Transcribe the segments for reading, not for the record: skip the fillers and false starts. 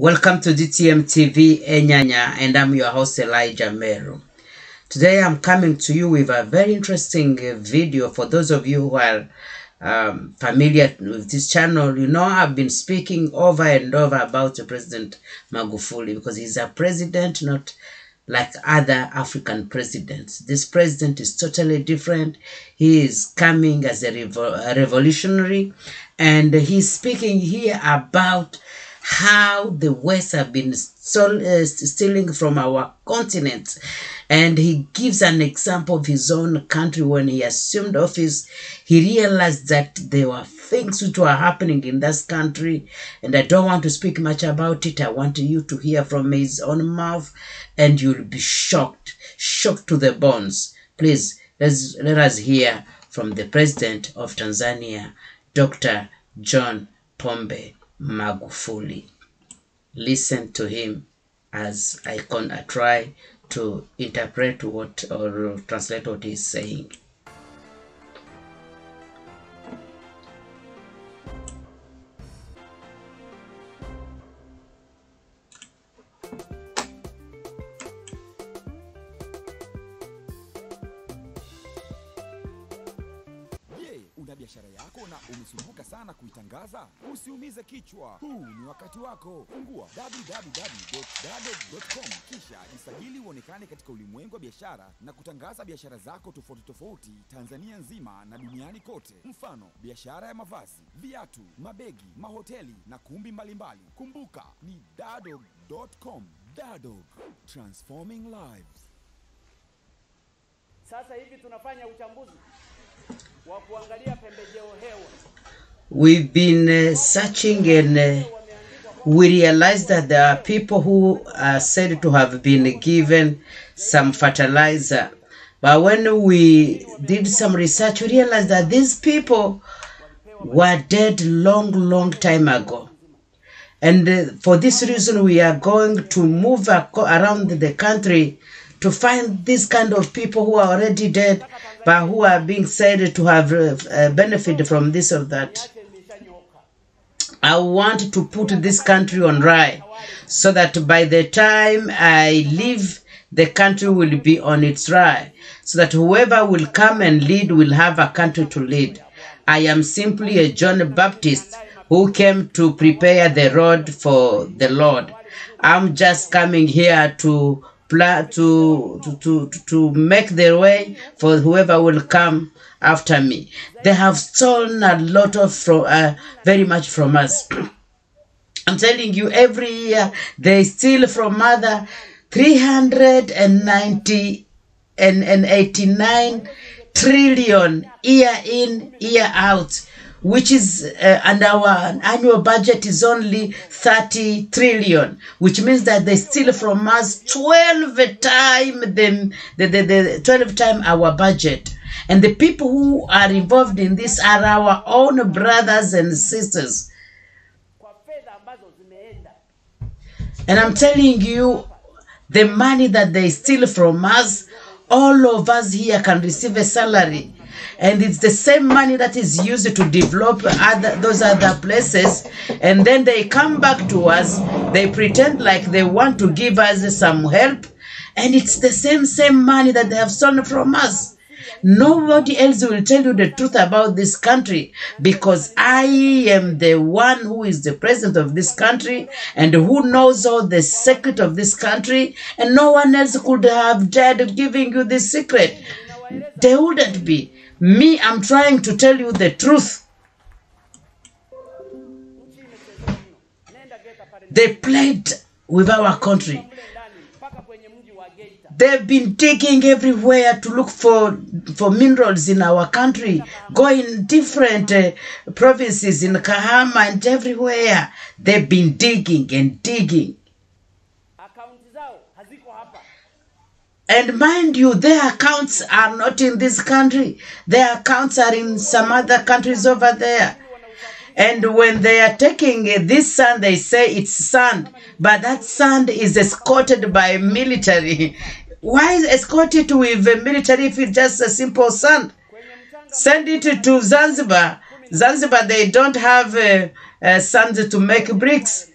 Welcome to DTM TV Enyanya, and I'm your host Elijah Meru. Today I'm coming to you with a very interesting video. For those of you who are familiar with this channel, you know I've been speaking over and over about President Magufuli because he's a president not like other African presidents. This president is totally different. He is coming as a revolutionary, and he's speaking here about how the West have been stealing from our continent. And he gives an example of his own country. When he assumed office, he realized that there were things which were happening in this country, and I don't want to speak much about it. I want you to hear from his own mouth, and you'll be shocked to the bones. Please, let us hear from the President of Tanzania, Dr. John Pombe Magufuli. Listen to him as I try to interpret what or translate what he's saying. Una biashara yako na umesumbuka sana kuitangaza? Usiumize kichwa. Huu ni wakati wako. Fungua www.dadog.com kisha jisajili uonekane katika ulimwengu wa biashara na kutangaza biashara zako tofauti Tanzania nzima na duniani kote. Mfano, biashara ya mavazi, viatu, mabegi, mahoteli na kumbi mbalimbali. Kumbuka ni dadog.com. Dadog, transforming lives. Sasa hivi tunafanya uchambuzi. We've been searching, and we realized that there are people who are said to have been given some fertilizer. But when we did some research, we realized that these people were dead long time ago. And for this reason, we are going to move around the country to find this kind of people who are already dead, but who are being said to have benefited from this or that. I want to put this country on right, so that by the time I leave, the country will be on its right, so that whoever will come and lead will have a country to lead. I am simply a John Baptiste who came to prepare the road for the Lord. I'm just coming here to make the way for whoever will come after me. They have stolen a lot of very much from us. I'm telling you, every year they steal from other 389 trillion year in, year out, which is and our annual budget is only 30 trillion, which means that they steal from us 12 times our budget. And the people who are involved in this are our own brothers and sisters. And I'm telling you, the money that they steal from us, all of us here can receive a salary. And it's the same money that is used to develop those other places. And then they come back to us. They pretend like they want to give us some help. And it's the same money that they have stolen from us. Nobody else will tell you the truth about this country, because I am the one who is the president of this country and who knows all the secret of this country. And no one else could have dared giving you this secret. They wouldn't be. Me, I'm trying to tell you the truth. They played with our country. They've been digging everywhere to look for minerals in our country, going different provinces in Kahama and everywhere. They've been digging and digging. And mind you, their accounts are not in this country. Their accounts are in some other countries over there. And when they are taking this sand, they say it's sand. But that sand is escorted by military. Why escort it with military if it's just a simple sand? Send it to Zanzibar. Zanzibar, they don't have sand to make bricks.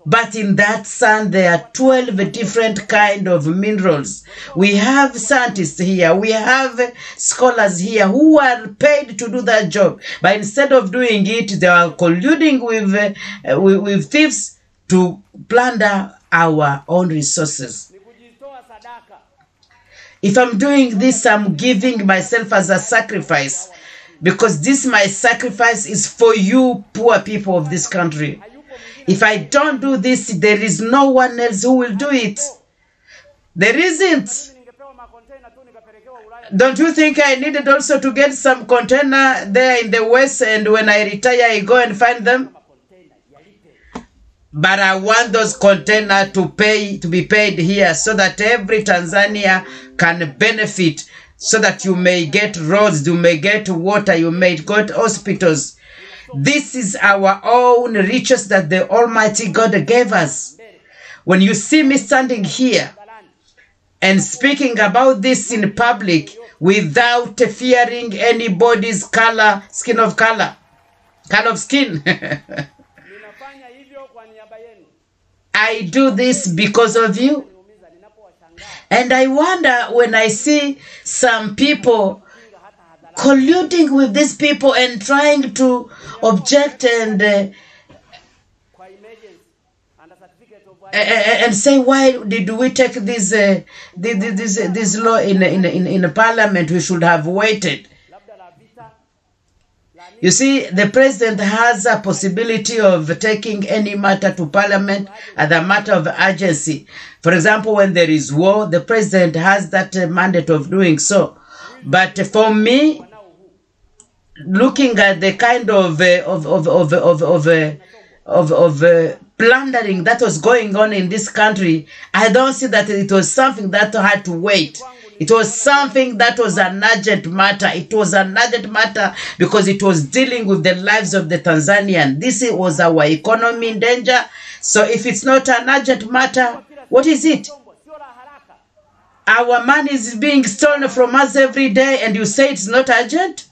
But in that sand, there are 12 different kind of minerals. We have scientists here. We have scholars here who are paid to do that job. But instead of doing it, they are colluding with thieves to plunder our own resources. If I'm doing this, I'm giving myself as a sacrifice. Because this my sacrifice is for you poor people of this country. If I don't do this, there is no one else who will do it. There isn't. Don't you think I needed also to get some container there in the West, and when I retire, I go and find them? But I want those containers to be paid here so that every Tanzania can benefit, so that you may get roads, you may get water, you may get hospitals. This is our own riches that the Almighty God gave us. When you see me standing here and speaking about this in public without fearing anybody's color of skin, I do this because of you. And I wonder when I see some people colluding with these people and trying to object and say, why did we take this law in Parliament? We should have waited. You see, the president has a possibility of taking any matter to Parliament as a matter of urgency. For example, when there is war, the president has that mandate of doing so. But for me, looking at the kind of plundering that was going on in this country, I don't see that it was something that had to wait. It was something that was an urgent matter. It was an urgent matter because it was dealing with the lives of the Tanzanians. This was our economy in danger. So if it's not an urgent matter, what is it? Our money is being stolen from us every day, and you say it's not urgent?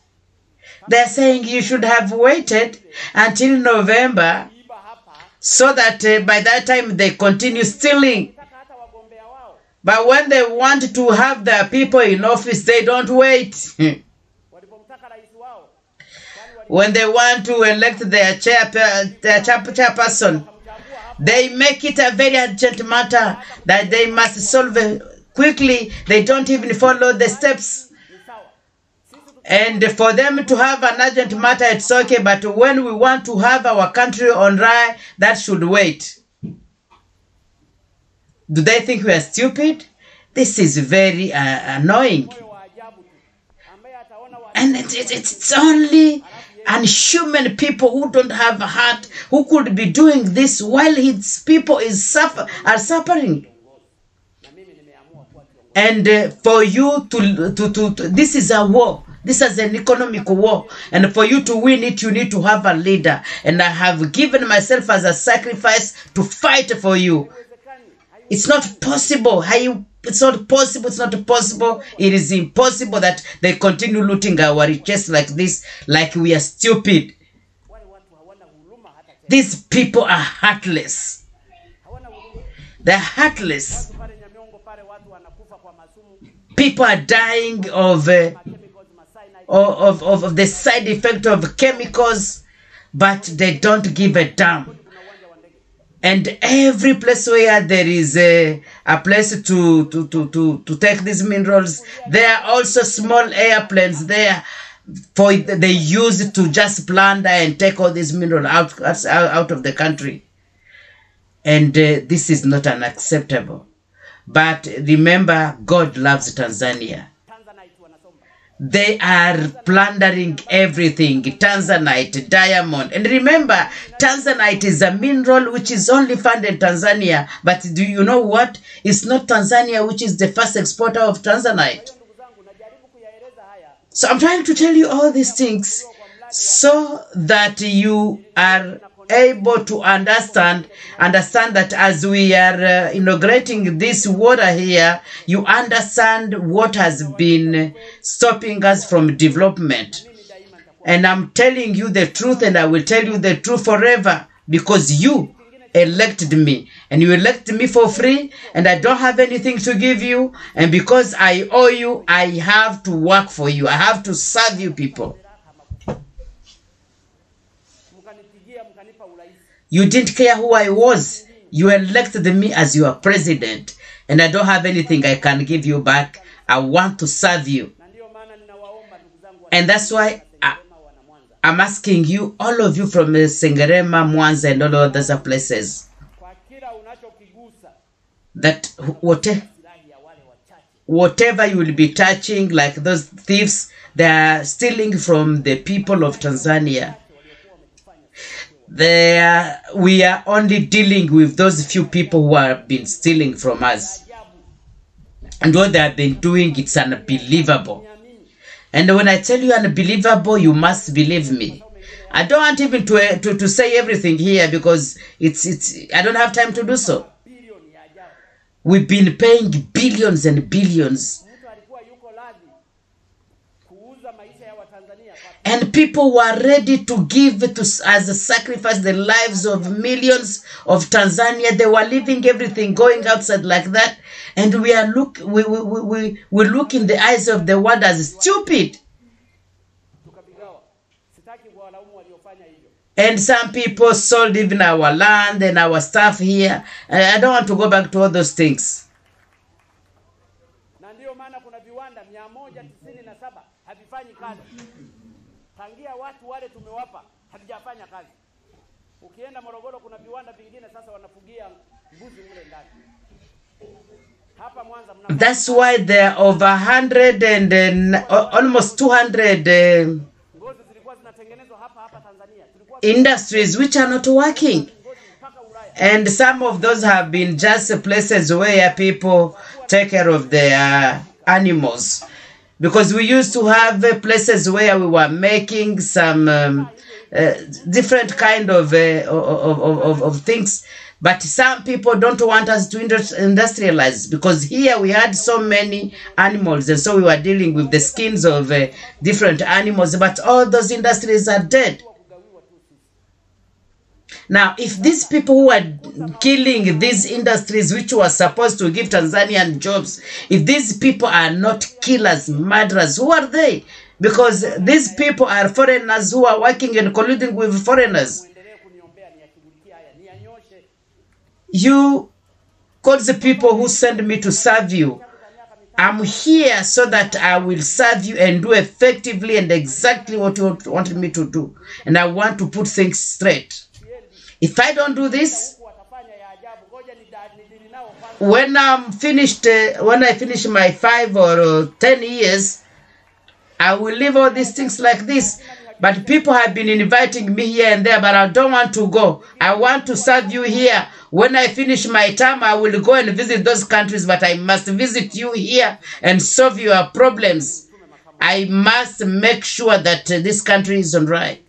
They're saying you should have waited until November so that by that time they continue stealing. But when they want to have their people in office, they don't wait. When they want to elect their chairperson, they make it a very urgent matter that they must solve quickly. They don't even follow the steps. And for them to have an urgent matter, it's okay. But when we want to have our country on right, that should wait. Do they think we are stupid? This is very annoying. And it's only unhuman people who don't have a heart who could be doing this while his people are suffering. And for you to this is a war. This is an economic war. And for you to win it, you need to have a leader. And I have given myself as a sacrifice to fight for you. It's not possible. It's not possible. It's not possible. It is impossible that they continue looting our riches like this, like we are stupid. These people are heartless. They're heartless. People are dying of the side effect of chemicals, but they don't give a damn. And every place where there is a place to take these minerals, there are also small airplanes there they use to just plunder and take all these minerals out of the country. And this is not unacceptable. But remember, God loves Tanzania. They are plundering everything, Tanzanite, diamond. And remember, Tanzanite is a mineral which is only found in Tanzania. But do you know what? It's not Tanzania which is the first exporter of Tanzanite. So I'm trying to tell you all these things so that you are able to understand that as we are inaugurating this water here, you understand what has been stopping us from development. And I'm telling you the truth, and I will tell you the truth forever, because you elected me, and you elected me for free, and I don't have anything to give you, and because I owe you, I have to work for you. I have to serve you people. You didn't care who I was. You elected me as your president, and I don't have anything I can give you back. I want to serve you. And that's why I'm asking you, all of you from Sengerema, Mwanza, and all other places, that whatever you will be touching, like those thieves, they are stealing from the people of Tanzania. We are only dealing with those few people who have been stealing from us. And what they have been doing, it's unbelievable. And when I tell you unbelievable, you must believe me. I don't want even to say everything here because I don't have time to do so. We've been paying billions and billions. And people were ready to give as a sacrifice the lives of millions of Tanzania. They were leaving everything, going outside like that. And we look in the eyes of the world as stupid. And some people sold even our land and our stuff here. I don't want to go back to all those things. Tangia watu wale tumewapa hatujafanya kazi. Ukienda Morogoro kuna viwanda vingine sasa wanafugia mbuzi mle ndani. Hapa Mwanza mna. That's why there are over 100 and almost 200 ngozi zilikuwa zinatengenezwa hapa Tanzania. industries which are not working. And some of those have been just places where people take care of their animals. Because we used to have places where we were making some different kind of things. But some people don't want us to industrialize, because here we had so many animals, and so we were dealing with the skins of different animals. But all those industries are dead. Now, if these people who are killing these industries which were supposed to give Tanzanian jobs, if these people are not killers, murderers, who are they? Because these people are foreigners who are working and colluding with foreigners. You call the people who send me to serve you. I'm here so that I will serve you and do effectively and exactly what you wanted me to do. And I want to put things straight. If I don't do this, when I'm finished, when I finish my 5 or 10 years, I will leave all these things like this. But people have been inviting me here and there, but I don't want to go. I want to serve you here. When I finish my term, I will go and visit those countries, but I must visit you here and solve your problems. I must make sure that this country is all right.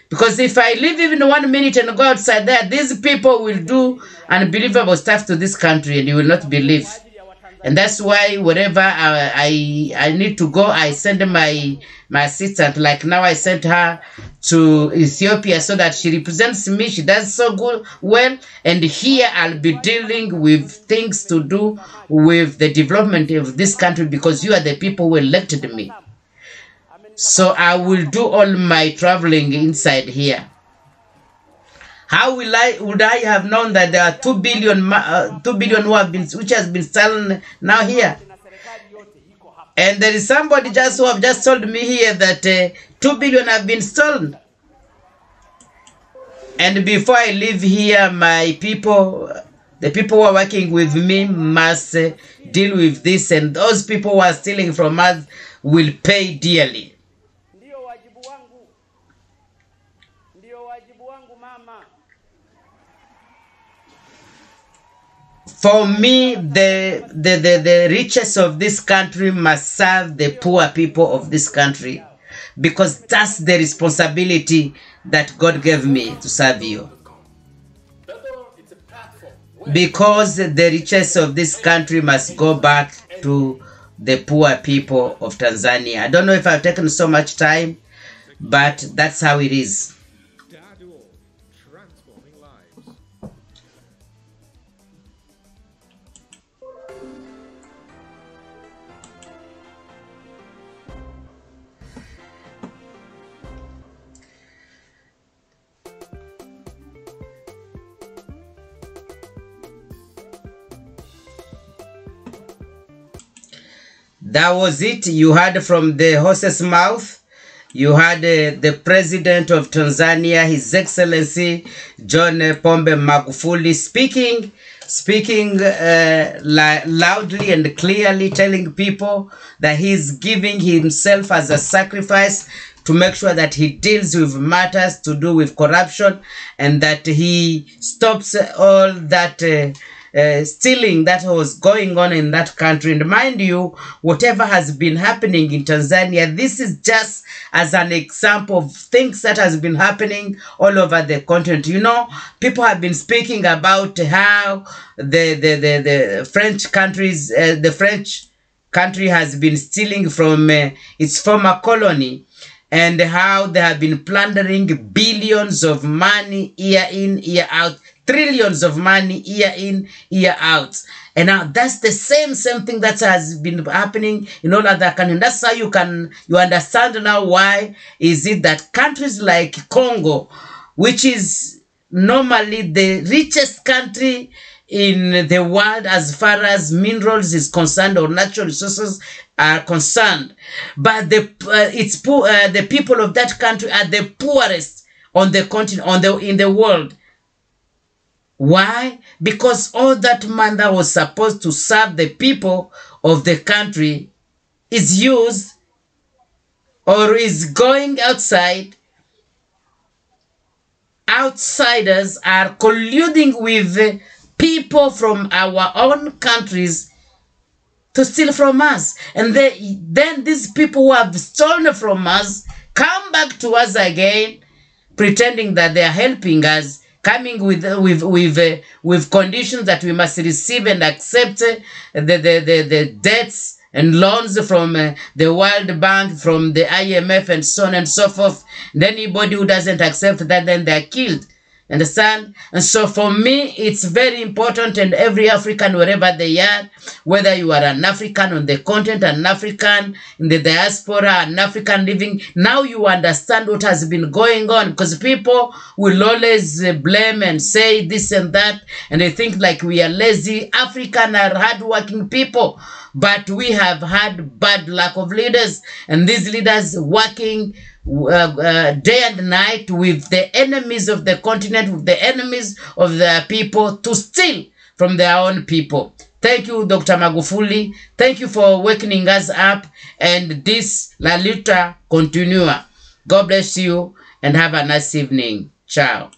Because if I leave even 1 minute and go outside there, these people will do unbelievable stuff to this country and you will not believe. And that's why wherever I need to go, I send my assistant. Like now I sent her to Ethiopia so that she represents me. She does so good, well. And here I'll be dealing with things to do with the development of this country, because you are the people who elected me. So I will do all my traveling inside here. How would I have known that there are 2 billion who have been, which has been stolen now here? And there is somebody who have just told me here that 2 billion have been stolen. And before I leave here, my people, the people who are working with me, must deal with this, and those people who are stealing from us will pay dearly. For me, the riches of this country must serve the poor people of this country, because that's the responsibility that God gave me to serve you. Because the riches of this country must go back to the poor people of Tanzania. I don't know if I've taken so much time, but that's how it is. That was it. You heard from the horse's mouth. You had the president of Tanzania, His Excellency John Pombe Magufuli, speaking loudly and clearly, telling people that he's giving himself as a sacrifice to make sure that he deals with matters to do with corruption, and that he stops all that stealing that was going on in that country. And mind you, whatever has been happening in Tanzania, this is just as an example of things that has been happening all over the continent. You know, people have been speaking about how the French countries, the French country has been stealing from its former colony, and how they have been plundering billions of money year in, year out, trillions of money year in, year out. And now that's the same thing that has been happening in all other countries. That's how you understand now why is it that countries like Congo, which is normally the richest country in the world as far as minerals is concerned or natural resources are concerned, but the people of that country are the poorest on the continent, in the world. Why? Because all that money that was supposed to serve the people of the country is used or is going outside. Outsiders are colluding with people from our own countries to steal from us. And then these people who have stolen from us come back to us again, pretending that they are helping us, coming with conditions that we must receive and accept the debts and loans from the World Bank, from the IMF, and so on and so forth. And anybody who doesn't accept that, then they are killed. Understand? And so for me, it's very important, and every African, wherever they are, whether you are an African on the continent, an African in the diaspora, an African living, now you understand what has been going on, because people will always blame and say this and that, and they think like we are lazy. African are hardworking people, but we have had bad luck of leaders, and these leaders working day and night with the enemies of the continent, with the enemies of the people, to steal from their own people. Thank you, Dr. Magufuli. Thank you for waking us up, and this La Luta continua. God bless you and have a nice evening. Ciao.